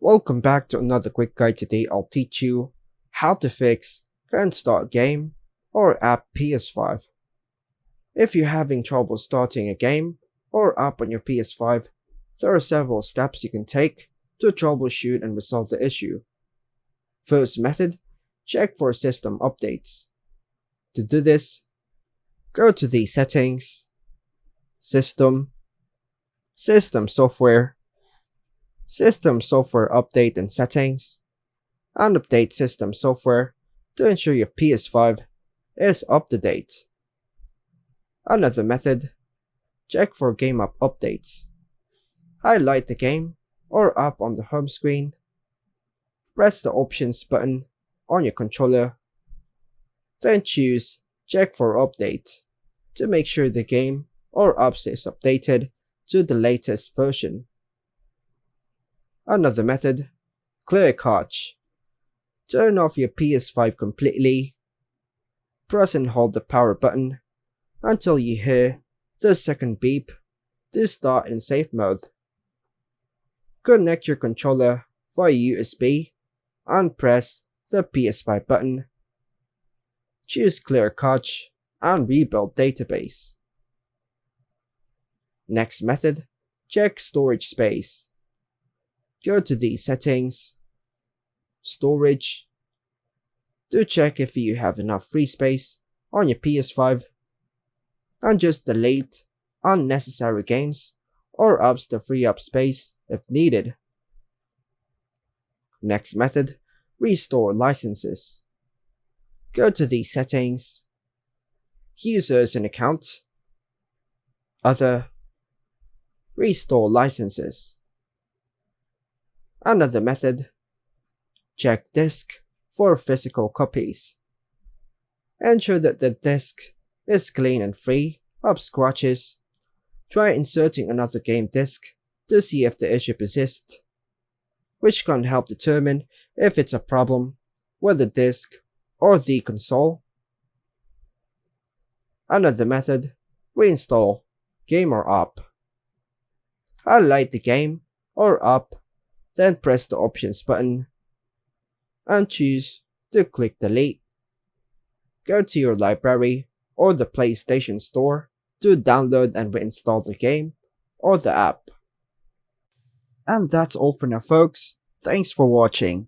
Welcome back to another quick guide. Today I'll teach you how to fix can't start game or app PS5. If you're having trouble starting a game or app on your PS5, there are several steps you can take to troubleshoot and resolve the issue. First method, check for system updates. To do this, go to the Settings, System, System Software, System Software Update and Settings, and update System Software to ensure your PS5 is up to date. Another method, check for game app updates. Highlight the game or app on the home screen. Press the Options button on your controller. Then choose Check for Update to make sure the game or app is updated to the latest version. Another method, clear cache. Turn off your PS5 completely. Press and hold the power button until you hear the second beep to start in safe mode. Connect your controller via USB and press the PS5 button. Choose Clear Cache and Rebuild Database. Next method, check storage space. Go to the Settings, Storage, to check if you have enough free space on your PS5, and just delete unnecessary games or apps to free up space if needed. Next method, restore licenses. Go to the Settings, Users and Accounts, Other, Restore Licenses. Another method, check disk for physical copies. Ensure that the disk is clean and free of scratches. Try inserting another game disk to see if the issue persists, which can help determine if it's a problem with the disk or the console. Another method, reinstall game or app. Highlight the game or app, then press the Options button and choose to click Delete. Go to your library or the PlayStation Store to download and reinstall the game or the app. And that's all for now, folks. Thanks for watching.